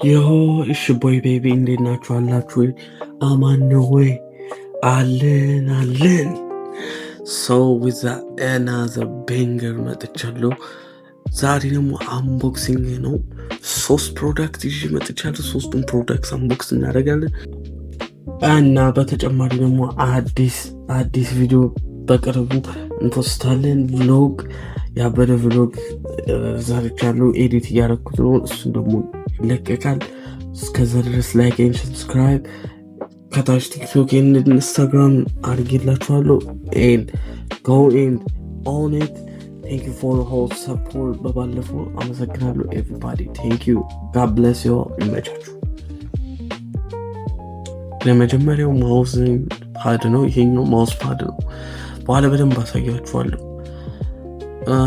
Yo, it's your boy baby እንዴት ናችሁ አላችሁ? አማን ነው ወይ? አለን so with that another banger መጥቻለሁ። ዛሬ ደግሞ አንቦክሲንግ ነው። 3 ፕሮዳክት ይዤ መጥቻለሁ። 3ቱን ፕሮዳክት አንቦክስ እናደርጋለን እና በተጨማሪ ደግሞ አዲስ ቪዲዮ በቅርቡ እንፖስታለን። ቭሎግ ያበደ ቭሎግ ዛሬቻለሁ። ኤዲት እያደረኩት ነው። እሱን ደግሞ ይለቀቃል። እስከዛ ድረስ ላይክ ኤንድ ሰብስክራይብ ከታች ቲክቶክ ኤንድ ኢንስታግራም አድርጌላችኋለሁ። ኤንድ go and own it. Thank you for the whole support. በባለፈው አመሰግናለሁ everybody. Thank you. God bless you all. ይመቻችሁ። ለመጀመሪያው ማውስ ፓድ ነው። ይሄኛው ማውስ ፓድ ነው። በኋላ በደንብ አሳያችኋለሁ።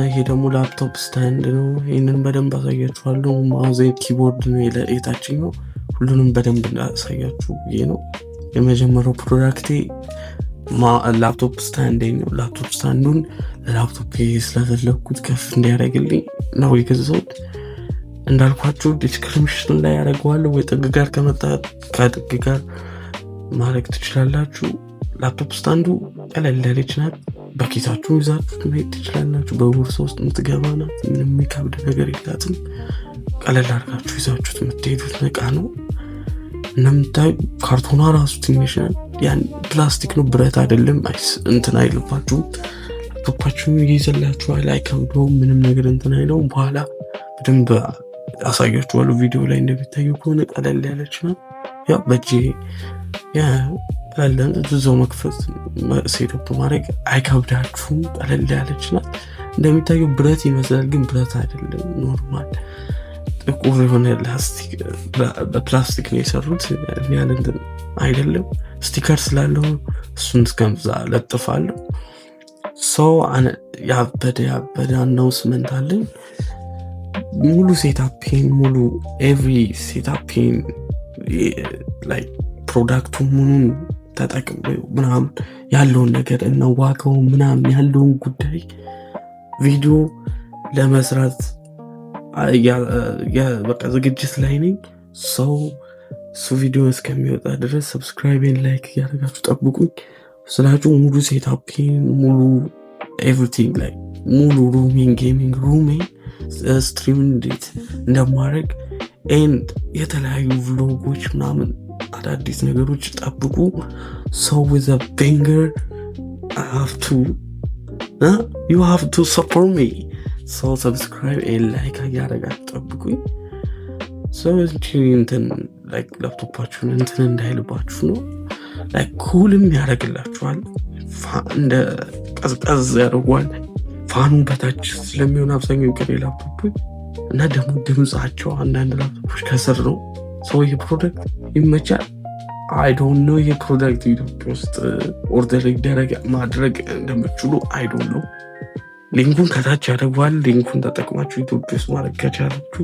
ይሄ ደግሞ ላፕቶፕ ስታንድ ነው። ይሄንን በደንብ አሳያችኋለሁ። ማውዝ ኪቦርድ ነው የታችኛው። ሁሉንም በደንብ አሳያችሁ። ይሄ ነው የመጀመሪያው ፕሮዳክቴ ላፕቶፕ ስታንድ ነው። ላፕቶፕ ስታንዱን ለላፕቶፕ ስለፈለኩት ከፍ እንዲያደርግልኝ ነው የገዛሁት። እንዳልኳችሁ ዲስክሪፕሽን ላይ ያደርገዋለሁ። ወይ ጥግ ጋር ከመጣ ከጥግ ጋር ማድረግ ትችላላችሁ። ላፕቶፕ ስታንዱ ቀለል ያለች ናት። በኪሳችሁ ይዛችሁ መሄድ ትችላላችሁ። በቦርሳ ውስጥ የምትገባ ናት። ምንም የሚከብድ ነገር የላትም። ቀለል አድርጋችሁ ይዛችሁት የምትሄዱት እቃ ነው። እንደምታዩ ካርቶኗ ራሱ ትንሽ ናት። ያን ፕላስቲክ ነው፣ ብረት አይደለም። እንትን አይልባችሁም። ላፕቶፓችሁን ይይዘላችኋል። አይከብደውም። ምንም ነገር እንትን አይለውም። በኋላ በደንብ አሳያችኋለሁ። ቪዲዮ ላይ እንደሚታዩ ከሆነ ቀለል ያለች ናት። ያው በእጄ ቀለል እዛው መክፈት ሴትፕ ማድረግ አይከብዳችሁም። ቀለል ያለች ናት። እንደሚታየው ብረት ይመስላል፣ ግን ብረት አይደለም። ኖርማል ጥቁር የሆነ በፕላስቲክ ነው የሰሩት። ያለ እንትን አይደለም። ስቲከር ስላለው እሱን እስከምዛ ለጥፋለሁ። ሰው ያበደ አናውንስመንት አለኝ። ሙሉ ሴታፔን ኤቭሪ ሴታፔን ላይ ፕሮዳክቱ ምኑን ተጠቅመው ምናምን ያለውን ነገር እና ዋጋው ምናምን ያለውን ጉዳይ ቪዲዮ ለመስራት በቃ ዝግጅት ላይ ነኝ። እሱ ቪዲዮ እስከሚወጣ ድረስ ሰብስክራይቤን ላይክ እያደረጋችሁ ጠብቁኝ ስላችሁ። ሙሉ ሴታፔን ሙሉ ኤቭሪቲንግ ላይ ሙሉ ሩሜን ጌሚንግ ሩሜን ስትሪም እንዴት እንደማድረግ ኤንድ የተለያዩ ቭሎጎች ምናምን አዳዲስ ነገሮች ጠብቁ። with a banger you have to support me. subscribe and like እያደረጋችሁ ጠብቁኝ። እንትን ላይክ ላፕቶፓችሁን እንትን እንዳይልባችሁ ነው። ላይክ ኩልም ያደርግላችኋል። እንደ ቀዝቀዝ ያደርጓል። ፋኑ በታች ስለሚሆን አብዛኛው ቀሪ ላፕቶፖች እና ደግሞ ድምጻቸው አንዳንድ ላፕቶፖች ከስር ነው። ይህ ፕሮዳክት ይመቻል። አይ ዶንት ኖ ይህ ፕሮዳክት ኢትዮጵያ ውስጥ ኦርደር ማድረግ እንደምችሉ አይ ዶንት ኖ። ሊንኩን ከታች ያደርጓል። ሊንኩን ተጠቅማችሁ ኢትዮጵያ ውስጥ ማድረግ ከቻላችሁ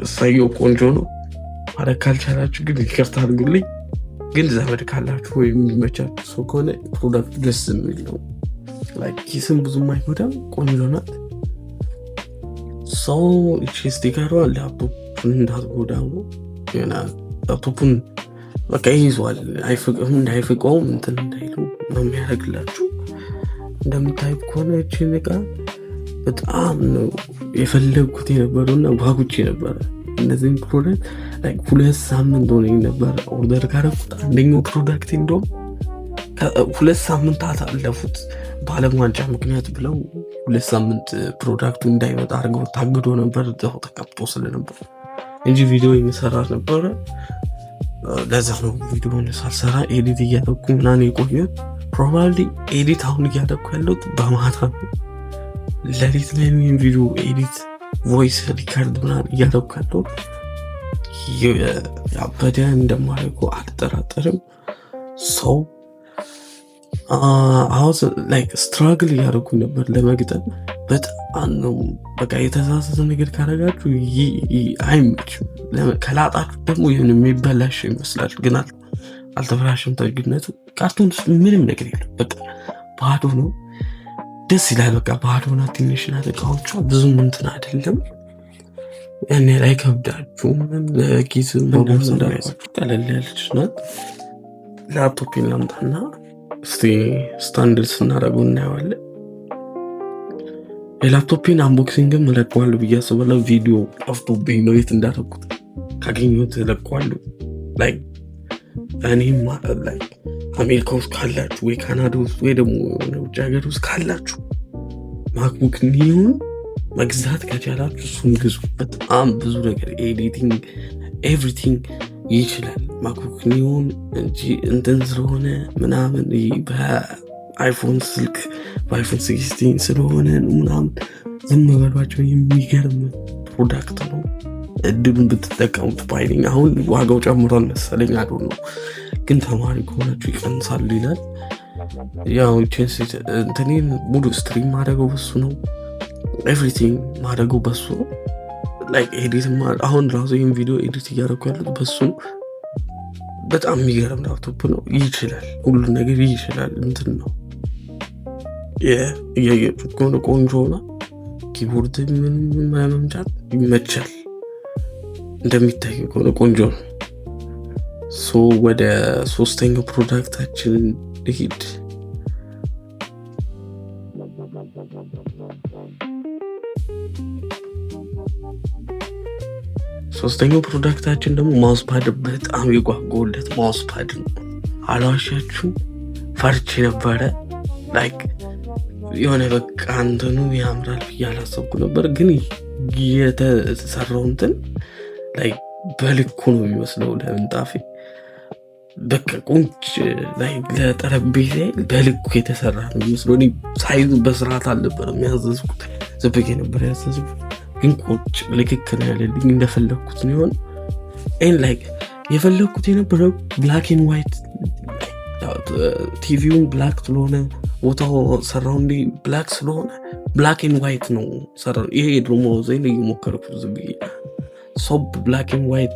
እሳየው ቆንጆ ነው። ማድረግ ካልቻላችሁ ግን ይቅርታ አድርጉልኝ። ግን ዘመድ ካላችሁ ወይም የሚመቻችሁ ሰው ከሆነ ፕሮዳክቱ ደስ የሚል ነው። ላይክ ኪስም ብዙም አይጎዳም። ቆንጆ ናት። እቺ ስቲከሯ ላፕቶፑን እንዳትጎዳ ነው። ላፕቶፑን በቃ ይይዟል። እንዳይፍቀውም እንትን እንዳይለው ነው የሚያደርግላችሁ። እንደምታዩ ከሆነ እቺን እቃ በጣም ነው የፈለግኩት የነበረውና ጓጉቼ ነበረ። እነዚህም ፕሮዳክት ላይክ 2 ሳምንት ሆነኝ ነበረ ኦርደር ካደረኩት። አንደኛው ፕሮዳክት እንደውም 2 ሳምንታት አለፉት። በዓለም ዋንጫ ምክንያት ብለው 2 ሳምንት ፕሮዳክቱ እንዳይመጣ አድርገው ታግዶ ነበር። እዛው ተቀምጦ ስለነበር እንጂ ቪዲዮ የሚሰራ ነበረ። ለዛ ነው ቪዲዮውን ሳልሰራ ኤዲት እያደረኩ ምናምን የቆየሁት። ፕሮባብሊ ኤዲት አሁን እያደረኩ ያለሁት በማታ ነው። ለሊት ላይ ቪዲዮ ኤዲት ቮይስ ሪካርድ ምናምን እያደረኩ ያለሁት። ያበደ እንደማደርገው አልጠራጠርም። ላይክ ስትራግል እያደረጉ ነበር ለመግጠም። በጣም ነው በቃ የተሳሳተ ነገር ካረጋችሁ አይመችም። ከላጣችሁ ደግሞ ይህን የሚበላሽ ይመስላል፣ ግን አልተበላሽም። ተግነቱ ካርቶን ውስጥ ምንም ነገር የለም። በቃ ባዶ ነው። ደስ ይላል። በቃ ባዶ ናት። ትንሽ ናት። እቃዎቿ ብዙም እንትን አይደለም። ያኔ ላይ ከብዳችሁም ለኪስ ቀለል ያለች ናት። ላፕቶፕን ላምጣና እስቲ ስታንድ ስናደርገው እናየዋለን። የላፕቶፕን አንቦክሲንግም እለቀዋለሁ ብዬ አስባለሁ። ቪዲዮ ጠፍቶብኝ ነው የት እንዳደረኩት ካገኘሁት እለቀዋለሁ። ላይ እኔም ላይ አሜሪካ ውስጥ ካላችሁ ወይ ካናዳ ውስጥ ወይ ደግሞ ውጭ ሀገር ውስጥ ካላችሁ ማክቡክ ኒውን መግዛት ከቻላችሁ እሱን ግዙ። በጣም ብዙ ነገር ኤዲቲንግ ኤቭሪቲንግ ይችላል ማክቡክ ኒውን እንጂ እንትን ስለሆነ ምናምን በአይፎን ስልክ በአይፎን 16 ስለሆነ ምናምን ዝም በሏቸው። የሚገርም ፕሮዳክት ነው። እድሉን ብትጠቀሙት ባይነኝ። አሁን ዋጋው ጨምሯል መሰለኝ አዶ ነው፣ ግን ተማሪ ከሆናችሁ ይቀንሳል ይላል። ያው እንትኔን ሙሉ ስትሪም ማድረገው በሱ ነው። ኤቭሪቲንግ ማድረገው በሱ ነው። ላይክ ኤዲት አሁን ራሱ ይህን ቪዲዮ ኤዲት እያደረኩ ያሉት በሱ ነው። በጣም የሚገርም ላፕቶፕ ነው። ይችላል፣ ሁሉ ነገር ይችላል። እንትን ነው እያየጡት ከሆነ ቆንጆ ሆና ኪቦርድ መምጫት ይመቻል። እንደሚታየው ከሆነ ቆንጆ ነው። ወደ ሶስተኛው ፕሮዳክታችን ልሂድ። ሶስተኛው ፕሮዳክታችን ደግሞ ማውስ ፓድ፣ በጣም የጓጓሁለት ማውስ ፓድ ነው። አልዋሻችሁ ፈርቼ ነበረ። ላይክ የሆነ በቃ እንትኑ ያምራል ብዬ አላሰብኩ ነበር፣ ግን የተሰራው እንትን ላይ በልኩ ነው የሚመስለው። ለምንጣፌ በቃ ቁንጭ ላይ ለጠረጴዛ በልኩ የተሰራ ነው የሚመስለው። እኔ ሳይዙ በስርዓት አልነበረም ያዘዝኩት፣ ዘበጌ ነበር ያዘዝኩት፣ ግን ቁጭ ልክክ ነው ያለልኝ። እንደፈለግኩት ነው የሆነ ላይክ የፈለግኩት የነበረው ብላክ ኤንድ ዋይት። ቲቪውን ብላክ ስለሆነ ቦታው ሰራውንድ ብላክ ስለሆነ ብላክ ኤንድ ዋይት ነው ሰራው። ይሄ ድሮ ማውዘይ ነው እየሞከርኩት ዝም ብዬ ሶብ ብላክ ኤንድ ዋይት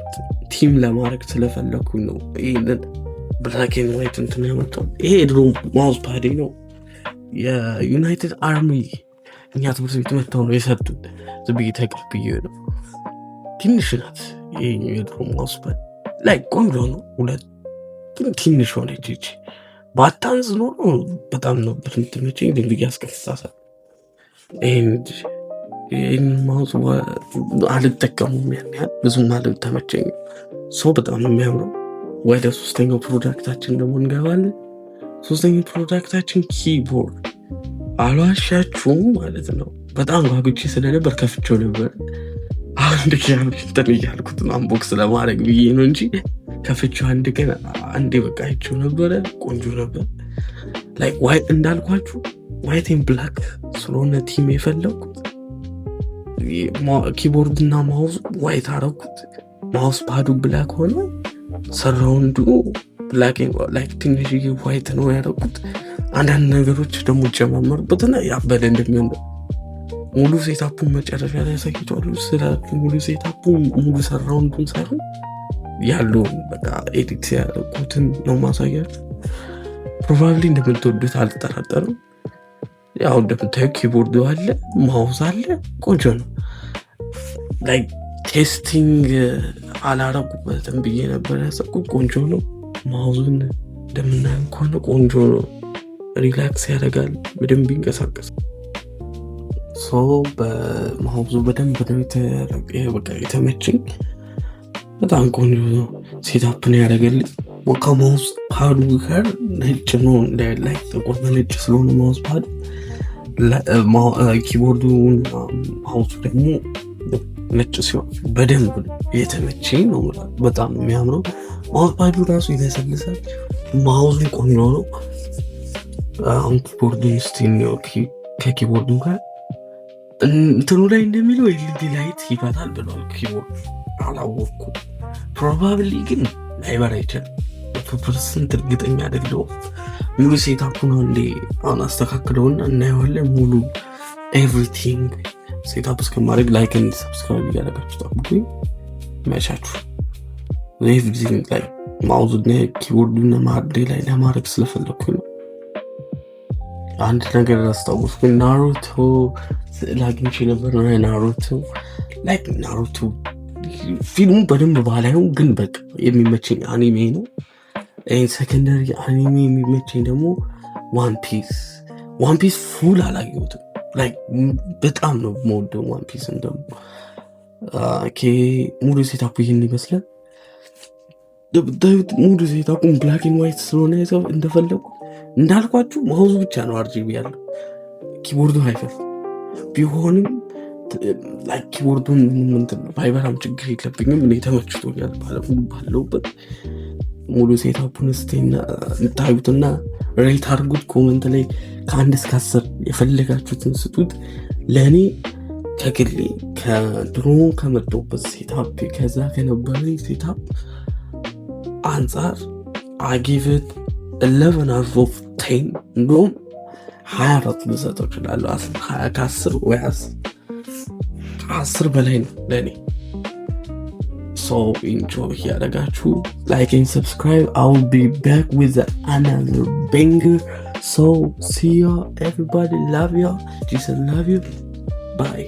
ቲም ለማድረግ ስለፈለኩኝ ነው ይሄንን ብላክ ኤንድ ዋይት እንትን ያመጣው። ይሄ ድሮ ማውስ ፓድ ነው የዩናይትድ አርሚ እኛ ትምህርት ቤት መጥተው ነው የሰጡት። ዝም ብዬ ተቀብዬ ነው። ትንሽ ናት ይሄ የድሮ ማውስ ፓድ ላይ ቆንጆ ነው። ሁለት ግን ትንሽ ሆነች። እቺ ባታንስ ኖሮ በጣም ነበር እንትመቸኝ። ግን ብዬ አስከፍታታል። ይህን ማውስ አልጠቀሙም፣ ያን ያህል ብዙም አልተመቸኝም። በጣም ነው የሚያምረው። ወደ ሶስተኛው ፕሮዳክታችን ደግሞ እንገባለን። ሶስተኛው ፕሮዳክታችን ኪቦርድ። አልዋሻችሁም ማለት ነው። በጣም ጓጉቼ ስለነበር ከፍቼው ነበር። አንድ ጊዜ እያልኩት ነው አንቦክስ ለማድረግ ብዬ ነው እንጂ ከፍቼው አንዴ በቃ አይቼው ነበረ። ቆንጆ ነበር። ላይክ ዋይት እንዳልኳችሁ ዋይት ኤንድ ብላክ ስለሆነ ቲም የፈለኩት ኪቦርድ እና ማውስ ዋይት አረኩት። ማውስ ፓዱ ብላክ ሆነ፣ ሰራውንዱ ብላክ ላይክ ትንሽ ዋይት ነው ያረኩት። አንዳንድ ነገሮች ደግሞ ጨማመርበትና ያበደ እንደሚሆን ሙሉ ሴታፑን መጨረሻ ላይ ያሳይቷሉ። ስላችሁ ሙሉ ሴታፑን ሙሉ ሰራውንዱን ሳይሆን ያለውን በቃ ኤዲት ያደረኩትን ነው ማሳያችሁ። ፕሮባብሊ እንደምትወዱት አልጠራጠርም። ያው እንደምታዩ ኪቦርዱ አለ፣ ማውስ አለ፣ ቆንጆ ነው። ላይክ ቴስቲንግ አላረጉበትም ብዬ ነበር ያሰብኩት። ቆንጆ ነው። ማውዙን እንደምናየው ከሆነ ቆንጆ ነው። ሪላክስ ያደርጋል፣ በደንብ ይንቀሳቀስ። በማውዙ በደንብ ነው የተመቸኝ። በጣም ቆንጆ ነው። ሴታፕን ያደረገልኝ ከማውስ ፓዱ ጋር ነጭ ነው እንዳይላይ ጥቁር በነጭ ስለሆነ ማውስ ፓድ ኪቦርዱ ማውሱ ደግሞ ነጭ ሲሆን በደንብ የተመቸኝ ነው። በጣም የሚያምረው ማውስ ፓዱ ራሱ ይለሰልሳል። ማውሱ ቆንጆ ነው። አሁን ኪቦርዱ ከኪቦርዱ ጋር እንትኑ ላይ እንደሚለው ኤልኢዲ ላይት ይፈታል ብሏል። ኪቦርድ አላወቅኩም። ፕሮባብሊ ግን ላይበራ ይችላል። ፐርሰንት እርግጠኛ አይደለሁም። ሙሉ ሴታፑን አሁን አስተካክለውና እናየዋለን። ሙሉ ኤቭሪቲንግ ሴታፕ እስከማድረግ ላይክ እና ሰብስክራይብ እያደረጋችሁ ጠብቁኝ። መቻችሁ ኤቭሪቲንግ ላይ ማውዙና ኪቦርዱና ማርዴ ላይ ለማድረግ ስለፈለኩ ነው። አንድ ነገር አስታውስኩኝ። ናሩቶ ስዕል አግኝቼ ነበር። ናሩቶ ላይክ ናሩቶ ፊልሙ በደንብ ባላየው ግን በቃ የሚመቸኝ አኒሜ ነው። ሰከንደሪ አኒሜ የሚመቸኝ ደግሞ ዋን ፒስ ፉል አላየሁትም። ላይክ በጣም ነው የምወደው ዋን ፒስን ደግሞ ሙሉ ሴታፑ ይህን ይመስላል። ሙሉ ሴታፑን ብላክ ኤንድ ዋይት ስለሆነ ይዘው እንደፈለጉ እንዳልኳችሁ ማውዙ ብቻ ነው አርጂቢ ያለው ኪቦርዱ ሃይፈር ቢሆንም ኪቦርዱን ባይበራም ችግር የለብኝም። እኔ ተመችቶኛል ባለውበት። ሙሉ ሴታፑን ታዩትና ሬት አድርጉት። ኮመንት ላይ ከ1 እስከ 10 የፈለጋችሁትን ስጡት። ለእኔ ከግሌ ከድሮ ከመጣሁበት ሴታፕ ከዛ ከነበረ ሴታፕ አንጻር አጊቭት 11 out of 10 እንደውም 24 ልሰጠው እችላለሁ። 20 ከ10 ወይ 10 በላይ ነው ለእኔ። So enjoy ያደረጋችሁ like and subscribe. I'll be back with another banger. So see ya everybody. Love ya. Jesus love you. Bye.